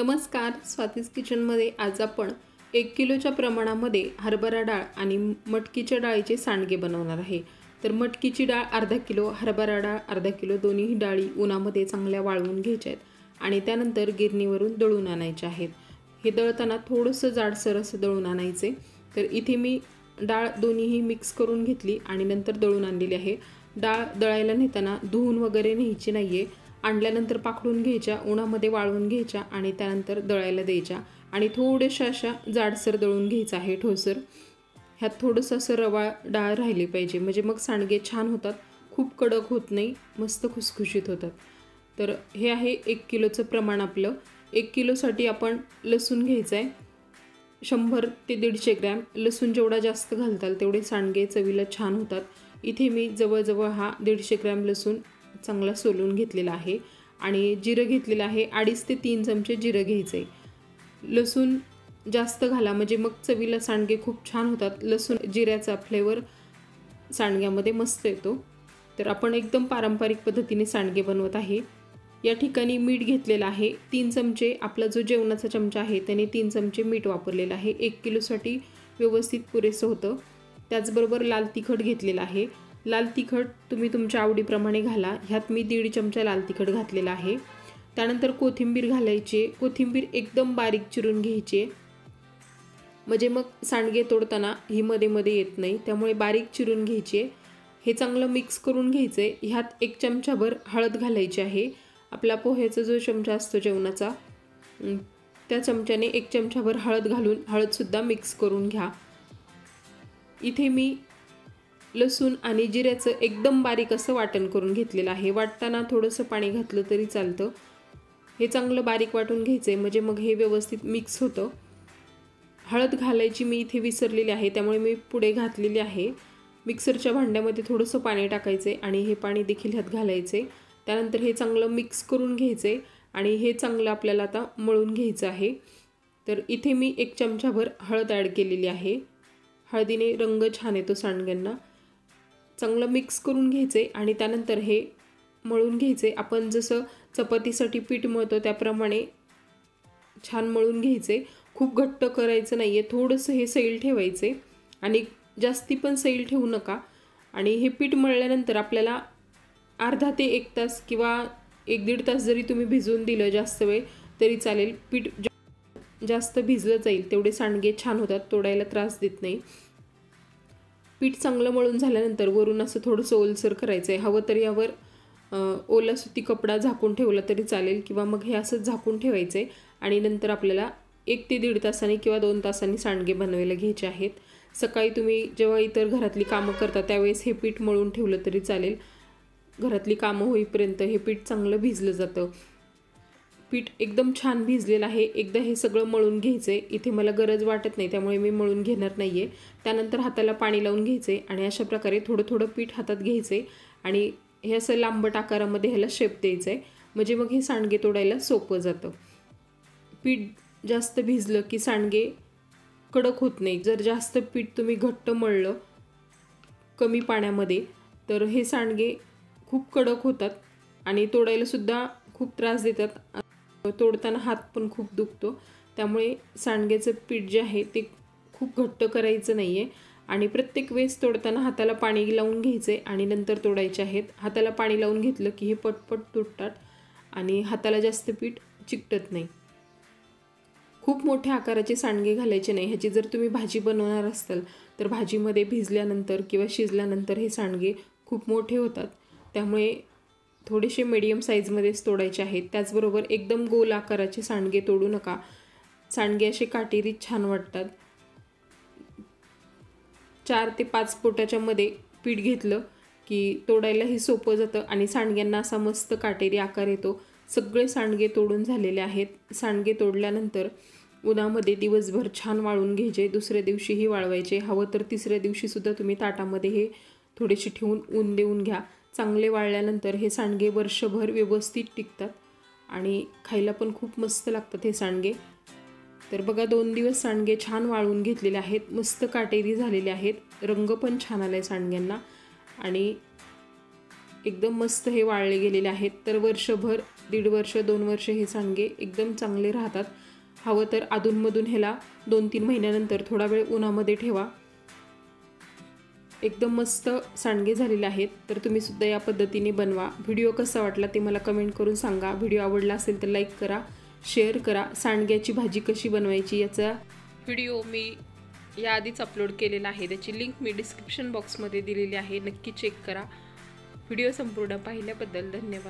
नमस्कार, स्वातीज किचनमध्ये आज आपण 1 किलोच्या प्रमाणामध्ये हरभरा डाळ आणि मटकीच्या डाळीचे सांडगे बनवणार आहे। तर मटकीची डाळ अर्धा किलो, हरभरा डाळ अर्धा किलो, दोन्ही डाळी उन्हामध्ये चांगल्या वाळवून घ्यायच्या आहेत आणि त्यानंतर गिरणीवरून दळून आणायच्या आहेत। हे दळताना थोडंसं जाडसर असं दळून आणायचे। तर इथे मी डाळ दोन्हीही मिक्स करून घेतली आणि नंतर दळून आणलेली आहे। डाळ दळायला नेताना धुवून वगैरे न्यायची नाहीये, आणल्यानंतर पाकडून घ्यायच्या, उन्हामध्ये वाळवून घ्यायच्या आणि त्यानंतर दळायला द्यायच्या आणि थोड्याशा अशा जाडसर दळून घ्यायचं आहे ठोसर। ह्यात थोडंसं असं रवा डाळ राहिली पाहिजे, म्हणजे मग सांडगे छान होतात, खूप कडक होत नाही, मस्त खुसखुशीत होतात। तर हे आहे 1 किलोचं प्रमाण आपलं। 1 किलोसाठी आपण लसूण घ्यायचं आहे 100 ते 150 ग्रॅम। लसूण जेवढा जास्त घालताल तेवढे सांडगे चवीला छान होतात। इथे मी जवळजवळ हा 150 ग्रॅम लसूण चांगला सोलून घेतलेला आहे आणि जिरं घेतलेलं आहे 2.5 ते 3 चमचे जिरं घ्यायचे। लसूण जास्त घाला म्हणजे मग चवीला सांडगे खूप छान होतात। लसूण जिऱ्याचा फ्लेवर सांडग्यामध्ये मस्त येतो। तर आपण एकदम पारंपरिक पद्धतीने सांडगे बनवत आहे। या ठिकाणी मीठ घेतलेलं आहे 3 चमचे। आपला जो जेवणाचा चमचा आहे त्याने 3 चमचे मीठ वापरलेलं आहे। 1 किलोसाठी व्यवस्थित पुरेसं होतं। त्याचबरोबर लाल तिखट घेतलेलं आहे। लाल तिखट तुम्ही तुमच्या आवडीप्रमाणे घाला। ह्यात मी 1.5 चमचा लाल तिखट घातलेला आहे। त्यानंतर कोथिंबीर घालायची। कोथिंबीर एकदम बारीक चिरून घ्यायची, म्हणजे मग सांडगे तोडताना ही मध्ये मध्ये येत नाही, त्यामुळे बारीक चिरून घ्यायची। हे चांगलं मिक्स करून घ्यायचे। ह्यात 1 चमचाभर हळद घालायची आहे। आपला पोह्याचा जो चमचा असतो जेवणाचा त्या चमच्याने 1 चमचाभर हळद घालून हळदसुद्धा मिक्स करून घ्या। इथे मी लसूण आणि जिऱ्याचं एकदम बारीक असं वाटण करून घेतलेलं आहे। वाटताना थोडंसं पाणी घातलं तरी चालतं। हे चांगलं बारीक वाटून घ्यायचं म्हणजे मग हे व्यवस्थित मिक्स होतं। हळद घालायची मी इथे विसरलेली आहे, त्यामुळे मी पुढे घातलेली आहे। मिक्सरच्या भांड्यामध्ये थोडंसं पाणी टाकायचे आणि हे पाणी देखील ह्यात घालायचे। त्यानंतर हे चांगलं मिक्स करून घ्यायचे आणि हे चांगलं आपल्याला आता मळून घ्यायचं आहे। तर इथे मी 1 चमचाभर हळद ॲड केलेली आहे। हळदीने रंग छान येतो सांडग्यांना। चांगलं मिक्स करून घ्यायचे आणि त्यानंतर हे मळून घ्यायचे। आपण जसं चपातीसाठी पीठ मळतो त्याप्रमाणे छान मळून घ्यायचे। खूप घट्ट करायचं नाही आहे, थोडंसं हे सैल ठेवायचे आणि जास्ती पण सैल ठेवू नका। आणि हे पीठ मळल्यानंतर आपल्याला अर्धा ते 1 तास किंवा 1-1.5 तास जरी तुम्ही भिजवून दिलं जास्त वेळ तरी चालेल। पीठ जास्त भिजलं जाईल तेवढे सांडगे छान होतात, तोडायला त्रास देत नाही। पीठ चांगलं मळून झाल्यानंतर वरून असं थोडंसं ओलसर करायचं आहे। हवं तर यावर ओला सुती कपडा झाकून ठेवला तरी चालेल किंवा मग हे असंच झाकून ठेवायचे आणि नंतर आपल्याला 1 ते 1.5 तासांनी किंवा 2 तासांनी सांडगे बनवायला घ्यायचे आहेत। सकाळी तुम्ही जेव्हा इतर घरातली कामं करता त्यावेळेस हे पीठ मळून ठेवलं तरी चालेल। घरातली कामं होईपर्यंत हे पीठ चांगलं भिजलं जातं। पीठ एकदम छान भिजलेलं आहे। एकदा हे सगळं मळून घ्यायचे। इथे मला गरज वाटत नाही त्यामुळे मी मळून घेणार नाहीये। त्यानंतर हाताला पाणी लावून घ्यायचे आणि अशा प्रकारे थोडं थोडं पीठ हातात घ्यायचे आणि हे असं लांबट आकारामध्ये ह्याला शेप द्यायचा आहे, म्हणजे मग हे सांडगे तोडायला सोपं जातं। पीठ जास्त भिजलं की सांडगे कडक होत नाही। जर जास्त पीठ तुम्ही घट्ट मळलं कमी पाण्यामध्ये तर हे सांडगे खूप कडक होतात आणि तोडायला सुद्धा खूप त्रास देतात। तोडताना हात पण खूप दुखतो, त्यामुळे सांडग्याचं पीठ जे आहे ते खूप घट्ट करायचं नाही आहे आणि प्रत्येक वेळेस तोडताना हाताला पाणी लावून घ्यायचे आणि नंतर तोडायचे आहेत। हाताला पाणी लावून घेतलं की हे पटपट तुटतात आणि हाताला जास्त पीठ चिकटत नाही। खूप मोठ्या आकाराचे सांडगे घालायचे नाही। ह्याची जर तुम्ही भाजी बनवणार असाल तर भाजीमध्ये भिजल्यानंतर किंवा शिजल्यानंतर हे सांडगे खूप मोठे होतात, त्यामुळे थोडेसे मीडियम साईजमध्येच तोडायचे आहेत। त्याचबरोबर एकदम गोल आकाराचे सांडगे तोडू नका, सांडगे असे काटेरी छान वाटतात। 4 ते 5 बोटाच्या मध्ये पीठ घेतलं की तोडायलाही सोपं जातं आणि सांडग्यांना असा मस्त काटेरी आकार येतो। सगळे सांडगे तोडून झालेले आहेत। सांडगे तोडल्यानंतर उन्हामध्ये दिवसभर छान वाळून घ्यायचे, दुसऱ्या दिवशीही वाळवायचे। हवं तर तिसऱ्या दिवशीसुद्धा तुम्ही ताटामध्ये हे थोडेसे ठेवून ऊन देऊन घ्या। चांगले वाळल्यानंतर हे सांडगे वर्षभर व्यवस्थित टिकतात आणि खायला पण खूप मस्त लागतात हे सांडगे। तर बघा 2 दिवस सांडगे छान वाळून घेतलेले आहेत, मस्त काटेरी झालेले आहेत, रंग पण छान आलाय सांडग्यांना आणि एकदम मस्त हे वाळले गेलेले आहेत। तर वर्षभर, 1.5 वर्ष, 2 वर्ष हे सांडगे एकदम चांगले राहतात। हवं तर अधूनमधून ह्याला 2-3 महिन्यानंतर थोडा वेळ उन्हामध्ये ठेवा। एकदम मस्त सांडगे झालेले आहेत। तर तुम्ही सुद्धा या पद्धतीने बनवा। व्हिडिओ कसा वाटला ते मला कमेंट करून सांगा। व्हिडिओ आवडला असेल तर लाईक करा, शेअर करा। सांडग्याची भाजी कशी बनवायची याचा व्हिडिओ मी याआधीच अपलोड केलेला आहे, त्याची लिंक मी डिस्क्रिप्शन बॉक्समध्ये दिलेली आहे, नक्की चेक करा। व्हिडिओ संपूर्ण पाहिल्याबद्दल धन्यवाद।